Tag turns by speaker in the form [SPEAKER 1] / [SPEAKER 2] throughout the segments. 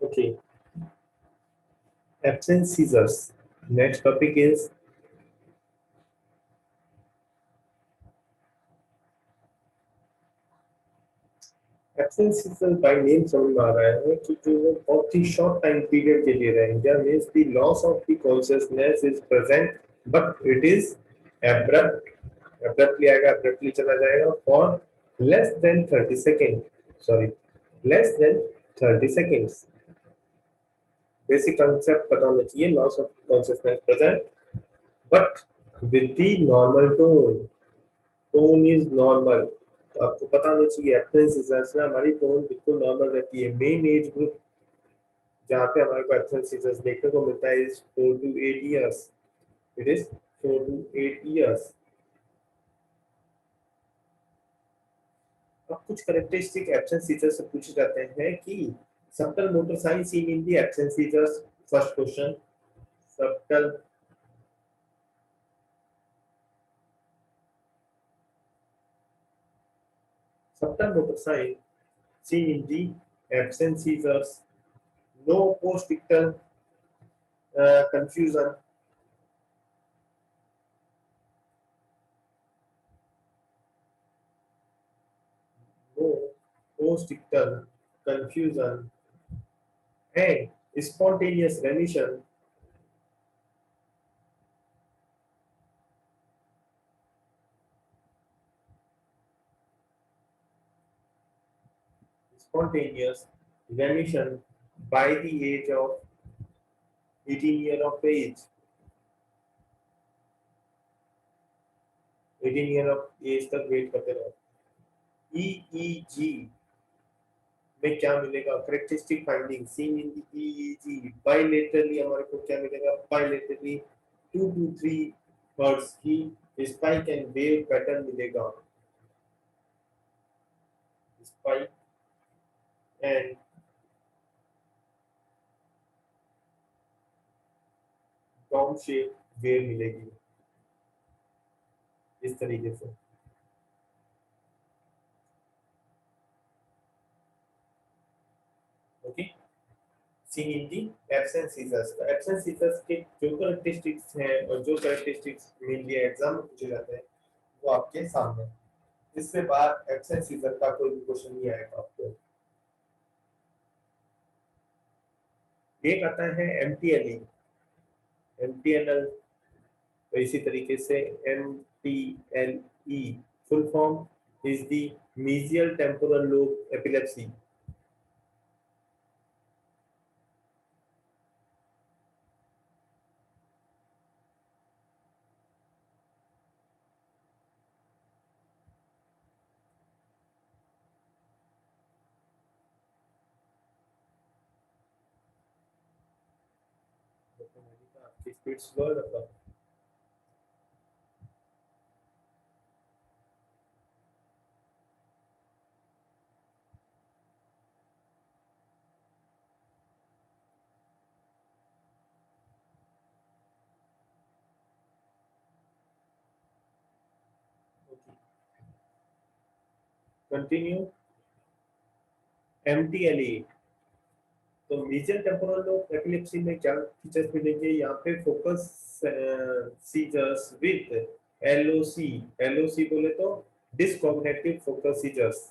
[SPEAKER 1] Okay, absence seizures. Next topic is absence seizure by name समझ में आ रहा है कि जो वो बहुत ही शॉर्ट टाइम पीरियड के लिए रहेंगे means the loss of the consciousness is present but it is abruptly आएगा एब्रप्टली चला जाएगा for less than 30 second sorry less than 30 seconds. Basic concept पता होना चाहिए loss of consciousness present but with the normal tone tone is normal तो आपको पता होना चाहिए एब्सेंस सीजर्स में हमारी टोन बिल्कुल नॉर्मल रहती है मेन एज ग्रुप जहाँ पे हमारे को एब्सेंस सीजर्स देखने को मिलता है is 4 to 8 years. It is 4 to 8 years. अब कुछ कैरेक्टरिस्टिक एब्सेंस सीजर्स से पूछे जाते हैं कि subtle motor sign seen in the absence seizures first question subtle subtle motor sign seen in the absence seizures, no post-ictal confusion, no post-ictal confusion, and spontaneous remission, spontaneous remission by the age of 18 year of age. 18 year of age तक wait करते रहो. EEG में क्या मिलेगा characteristic finding seen in the EEG bilaterally हमारे को क्या मिलेगा बाइलेटरली 2 to 3 हर्ट्ज की स्पाइक एंड वेव पैटर्न मिलेगा spike and dome shape wave मिलेगी इस तरीके से okay seen in the absence seizures तो एब्सेंस सीजर्स के जो कैरेक्टरिस्टिक्स हैं और जो कैरेक्टरिस्टिक्स मेनली एग्जाम में पूछे जाते हैं वो आपके सामने है इससे बाहर एब्सेंस सीजर का कोई भी क्वेश्चन नहीं आएगा आपको एक आता है एमटीएलई एमटीएनएल तो इसी तरीके से MTLE full form is the mesial temporal lobe epilepsy आपकी स्पीड स्लो है कंटिन्यू एमटीएलई तो मीजल टेम्पोरल लोब एपिलेप्सी में क्या फीचर्स मिलेंगे यहाँ पे focus seizures with LOC LOC बोले तो dyscognitive focus seizures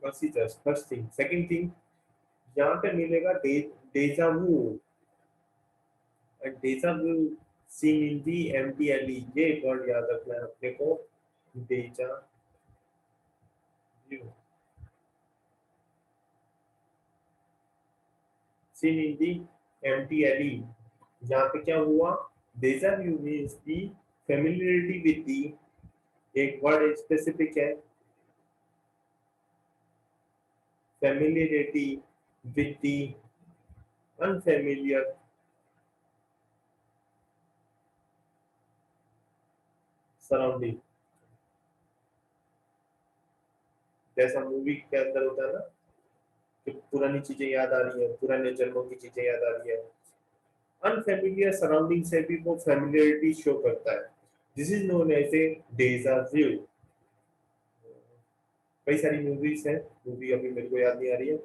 [SPEAKER 1] focus seizures first thing second thing यहाँ पे मिलेगा डेजा वू डेजा वू सीन इन दी एमटीएलई ये वर्ड याद रखना है अपने को डेजा व्यू सीन इन दी एमटीएलई यहाँ पे क्या हुआ deja vu means the familiarity with the एक वर्ड स्पेसिफिक है familiarity with the unfamiliar surrounding जैसा मूवी के अंदर होता है ना कि पुरानी चीजें याद आ रही है, पुराने जन्मों की चीजें याद आ रही है। अनफेमिलियर सराउंडिंग से भी वो फेमिलियरिटी शो करता है। This is known as a deja vu. कई सारी मूवीज हैं, मूवी अभी मेरे को याद नहीं आ रही है,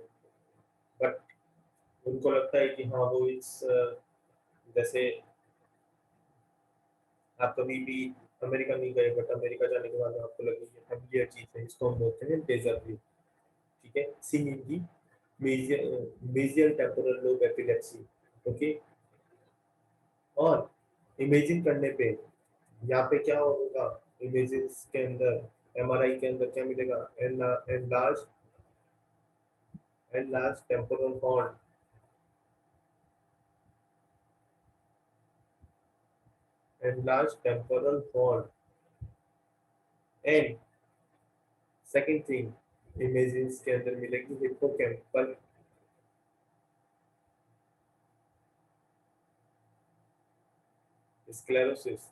[SPEAKER 1] बट उनको लगता है कि हाँ वो इस जैसे आप कभी भी अमेरिका नहीं गए बट अमेरिका जाने के बाद आपको लगे ये फेमिलियर चीज है, इसको हम बोलते हैं डेजा व्यू। ठीक है, seen in the mesial temporal lobe epilepsy. Okay, और इमेजिन करने पे यहाँ पे क्या होगा, इमेजेस के अंदर एमआरआई के अंदर क्या मिलेगा, enlarge temporal horn, enlarge temporal horn. And second thing images के अंदर मिलेगी हिप्पोकैम्पल स्क्लेरोसिस।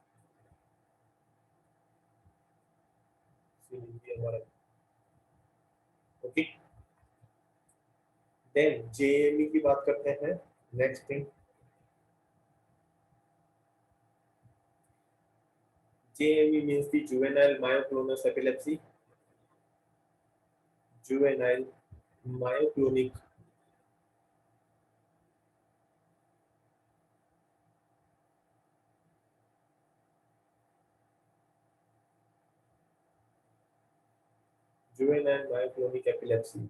[SPEAKER 1] ओके, देन जेएमई की बात करते हैं। Next thing, JME means the juvenile myoclonus epilepsy. Juvenile myoclonic juvenile myoclonic epilepsy,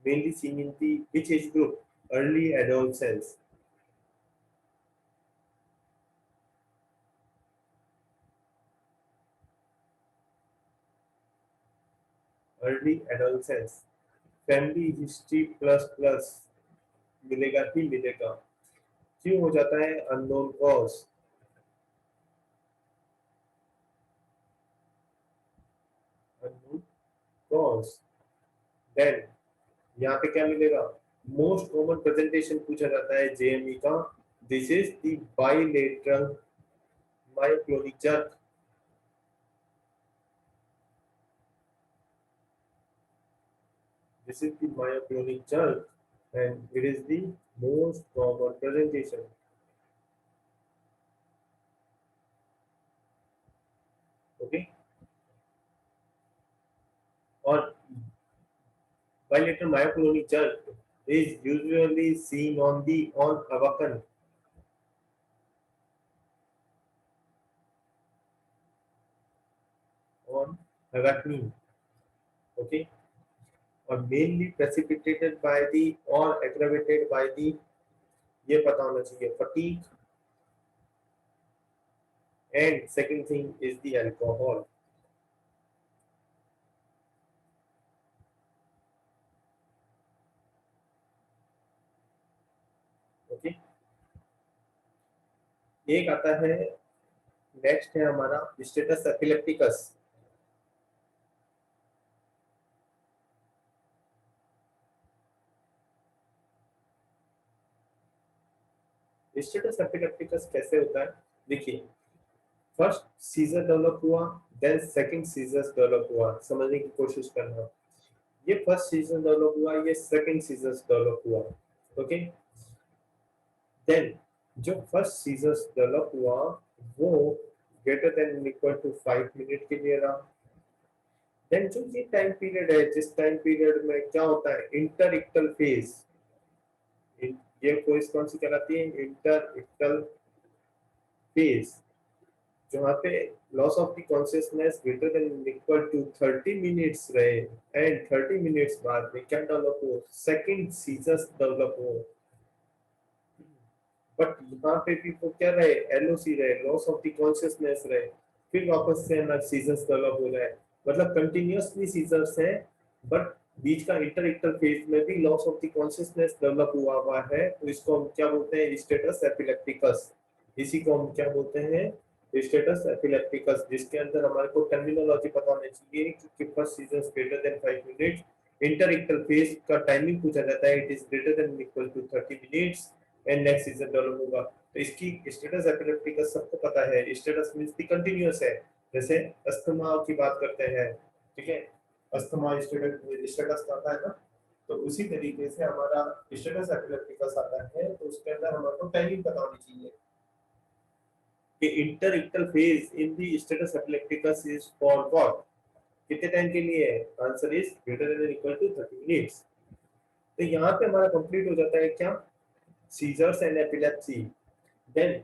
[SPEAKER 1] mainly seen in the which age group? Early adolescence. Early adolescence. Family history plus plus मिलेगा ही मिलेगा। क्यों हो जाता है? Unknown cause. Unknown cause. Then यहाँ पे क्या मिलेगा? मोस्ट कॉमन प्रेजेंटेशन पूछा जाता है जेएमई का। This is the bilateral myoclonic jerk. This is the myoclonic jerk and it is the most common presentation. Okay, or bilateral myoclonic jerk is usually seen on awaken. On awakening. Okay, or mainly precipitated by the or aggravated by the, ये पता होना चाहिए, fatigue, and second thing is the alcohol. Okay, एक आता है, next है हमारा status epilepticus. Status epilepticus कैसे होता है? देखिए, फर्स्ट सीजर डेवलप हुआ, देन सेकंड सीजर डेवलप हुआ, समझने की कोशिश करना। ये फर्स्ट सीजर डेवलप हुआ, ये सेकंड सीजर डेवलप हुआ। ओके, देन जो फर्स्ट सीजर डेवलप हुआ वो greater than equal to 5 minute के लिए रहा। देन जो ये टाइम पीरियड है, जिस टाइम पीरियड में क्या होता है, इंटर इक्टल फेज, ये कोई कौन सी कहलाती है? इंटर इक्टल फेज, जहाँ पे loss of the consciousness greater than equal to 30 minutes रहे एंड 30 मिनट्स बाद में क्या डेवलप हो? सेकंड सीजर्स डेवलप हो। बट यहाँ पे भी वो क्या रहे? एलओसी रहे, लॉस ऑफ द कॉन्शियसनेस रहे, फिर वापस से ना सीजर्स डेवलप हो जाए। मतलब कंटिन्यूअसली सीजर्स है, बट बीच का इंटरइक्टल फेज में भी loss of the consciousness develop हुआ हुआ है, तो इसको हम क्या बोलते हैं? Status epilepticus. इसी को हम क्या बोलते हैं? स्टेटस एपिलेप्टिकस, जिसके अंदर हमारे को टर्मिनोलॉजी पता होनी चाहिए कि first seizure greater than 5 minute, interictal phase का टाइमिंग पूछा जाता है, it is greater than equal to 30 minutes and next seizure develop होगा। तो इसकी स्टेटस एपिलेप्टिकस सबको पता है, स्टेटस मींस द कंटीन्यूअस है, जैसे अस्थमा की बात करते हैं, ठीक है, अस्थमा स्टेटस आता है ना, तो उसी तरीके से हमारा स्टेटस एपिलेप्टिकस आता है, तो उसके अंदर हमारे को टाइमिंग पता होनी चाहिए कि inter phase in the status epilepticus is for what, कितने टाइम के लिए है, answer is greater than equal to 30 minutes. तो यहाँ पे हमारा कंप्लीट हो जाता है क्या, seizures and epilepsy, then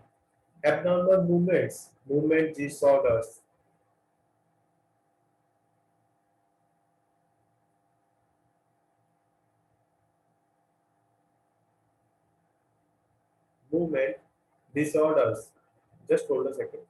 [SPEAKER 1] abnormal movement disorders, movement disorders, just hold a second,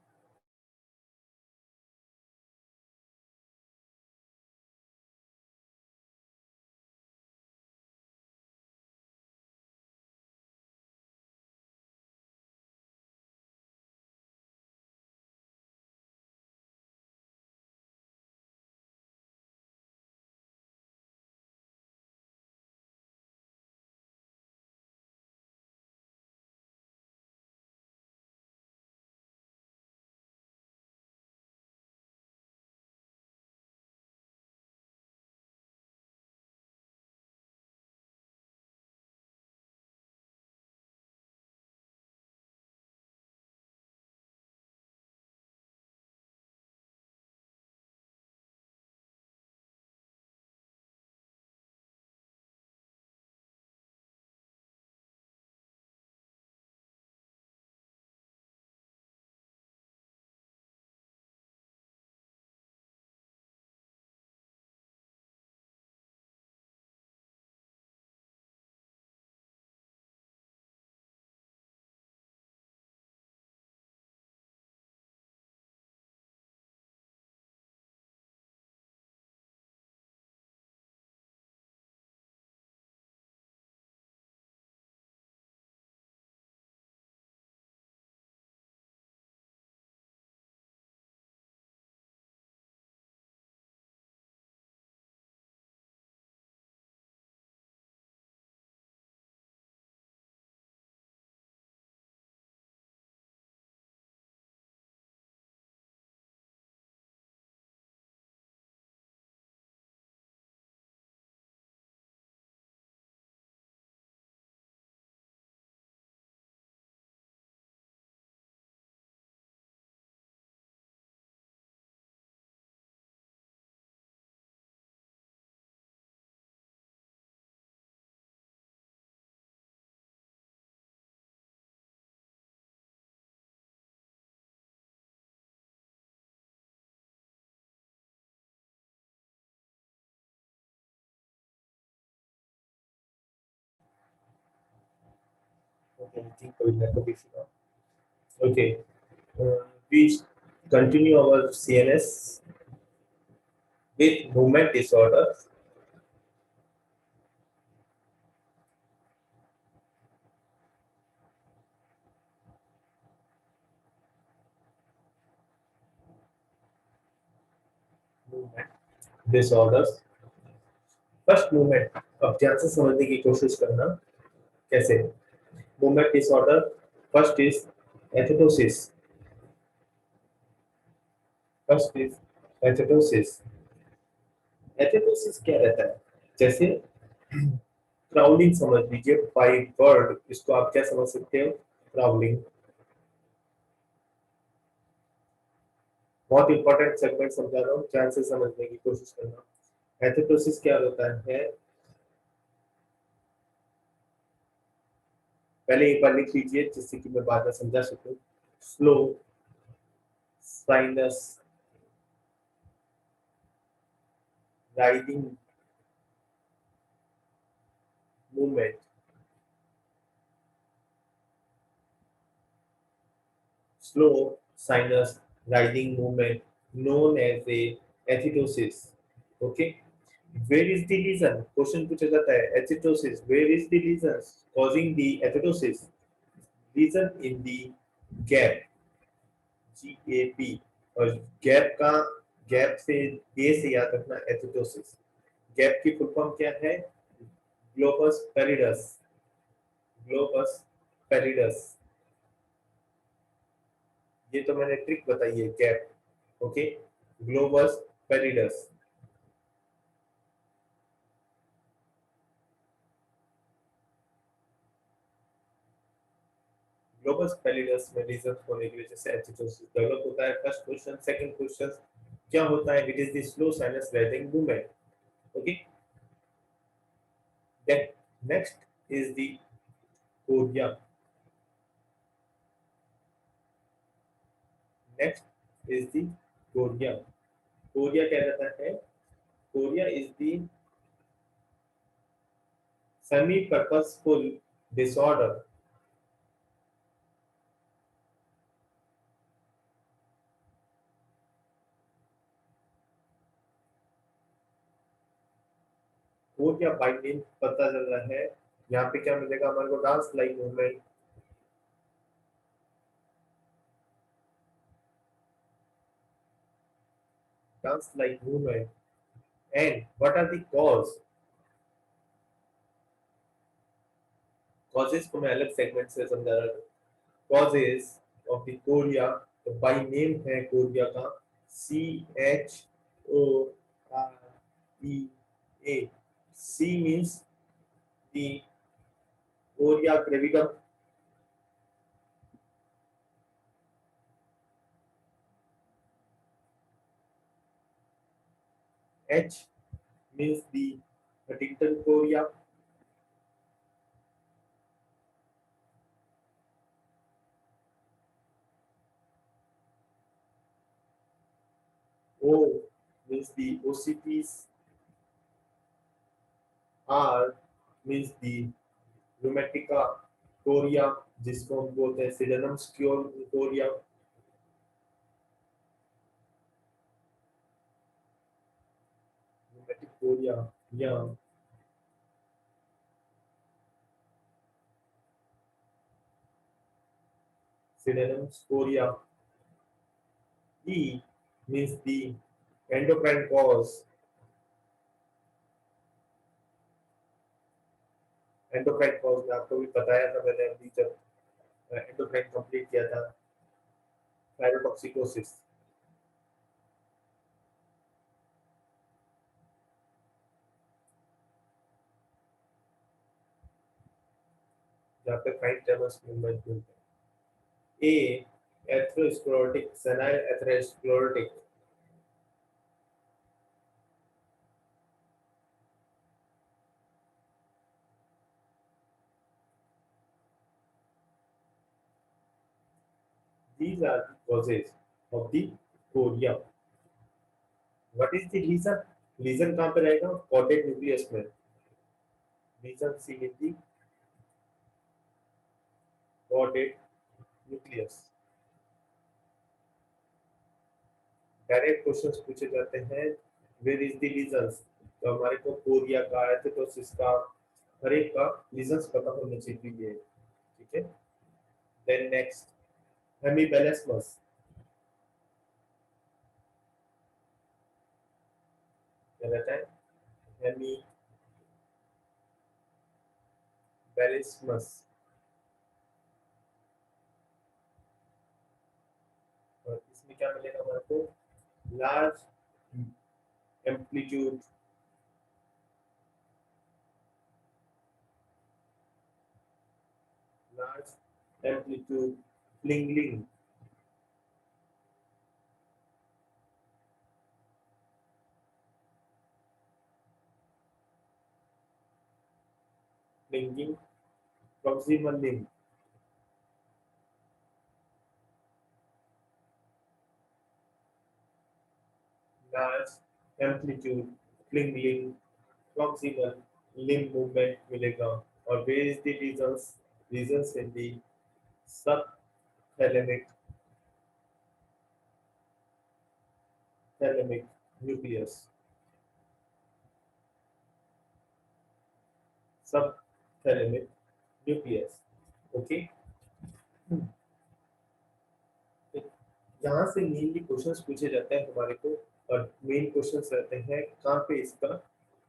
[SPEAKER 1] okay, I think we will be sure. Okay, we continue our CNS with movement disorders. Movement disorders, first movement, अब ध्यान से समझने की कोशिश करना कैसे, movement disorder, first is athetosis, first is athetosis. Athetosis क्या रहता है, जैसे क्राउलिंग समझ लीजिए, बाय वर्ड इसको आप क्या समझ सकते हो, क्राउलिंग। बहुत इंपॉर्टेंट सेगमेंट समझा रहा हूँ, ध्यान से समझने की कोशिश करना। एथेटोसिस क्या होता है, पहले एक बार लिख लीजिए जिससे कि मैं बाद में समझा सकूं। Slow sinus riding movement, slow sinus riding movement known as a acidosis, okay, where is the lesion, question पूछा जाता है acidosis, where is the lesion causing the acidosis, lesion in the gap, GAP, और gap का, gap से ए से याद रखना acidosis, gap की फुल फॉर्म क्या है, ग्लोबस पेरिडस, ग्लोबस पेरिडस, ये तो मैंने ट्रिक बताई है gap, okay, globus pallidus. Globus pallidus में रीजन होने के लिए जैसे एचिटोसिस डेवलप होता है। First question. सेकंड क्वेश्चन क्या होता है? It is the slow sinus breathing movement. Okay, then next is the chorea. Next is the chorea. Chorea क्या रहता है? Chorea is the semi purposeful disorder. Chorea by name पता चल रहा है। यहाँ पे क्या मिलेगा हमारे को? Dance like movement. Dance like movement. And what are the cause? Causes को मैं अलग सेगमेंट से समझा रहा हूँ। कॉजेस ऑफ द कोरिया, तो बाई नेम है कोरिया का CHOREA। C means the chorea gravidarum. H means the Huntington chorea. O means the OCTs. R means the rheumatica chorea, जिसको हम बोलते हैं सिडेनम कोरिया। rheumatic chorea या Sydenham chorea. E means the endocrine cause। Endocrine cause में आपको भी बताया था मैंने अभी जब एंडोक्राइन कंप्लीट किया था। थायरोटॉक्सिकोसिस। जहाँ पे फाइव टेबल्स मूवमेंट मिलते हैं। A atherosclerotic, senile atherosclerotic. These are the causes of the chorea. What is the reason? Reason कहाँ पे रहेगा? कॉर्डेट न्यूक्लियस में। Reason see in the caudate nucleus. Direct questions पूछे जाते हैं, वेयर इज द रीजंस। तो हमारे को कोरिया का, एथेरोसिस का, हर एक का रीजंस पता होने चाहिए। ठीक है। Then next, hemiballismus. क्या रहता है? हेमीबेलेस्मस। और इसमें क्या मिलेगा हमारे को? Large amplitude, large amplitude flinging, flinging proximal limb, large amplitude flinging proximal limb movement मिलेगा। और where is the reasons in the subthalamic thalamic nucleus, subthalamic nucleus। Okay, यहाँ से मेनली क्वेश्चंस पूछे जाते हैं हमारे को। और मेन क्वेश्चंस रहते हैं कहाँ पे इसका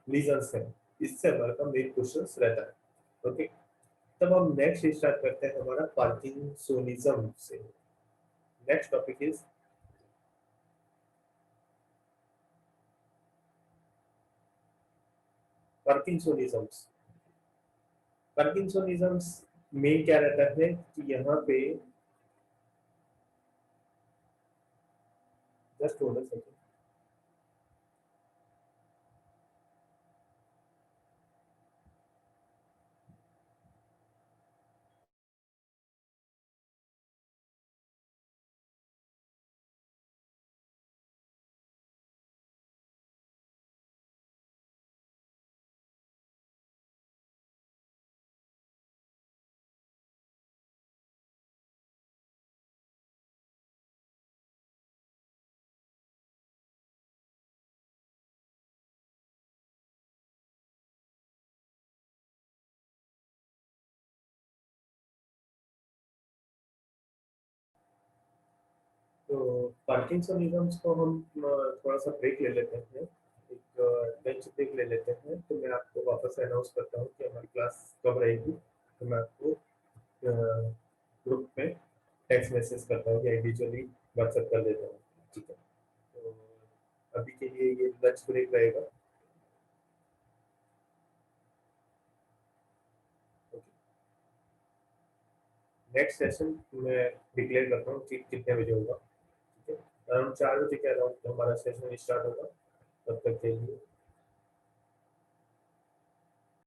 [SPEAKER 1] रीजंस है, इससे हमारे का मेन क्वेश्चंस रहता है। ओके, तब हम नेक्स्ट स्टार्ट करते हैं हमारा पार्किंसोनिज्म से। Next topic is parkinsonisms. Parkinsonisms में क्या रहता है कि यहाँ पे जस्ट होल्ड अ सेकंड। तो पार्किंसोनिज्म्स को हम थोड़ा सा ब्रेक ले लेते हैं, एक लंच ब्रेक ले लेते हैं। तो मैं आपको वापस अनाउंस करता हूँ कि हमारी क्लास कब रहेगी। तो मैं आपको ग्रुप में टेक्स्ट मैसेज करता हूँ या इंडिविजुअली व्हाट्सएप कर देता हूँ, ठीक है। तो अभी के लिए ये लंच ब्रेक रहेगा। नेक्स्ट सेशन मैं डिक्लेयर करता हूँ कि कितने बजे होगा, ठीक है। अराउंड 4 बजे के अराउंड हमारा सेशन स्टार्ट होगा। तब तक के लिए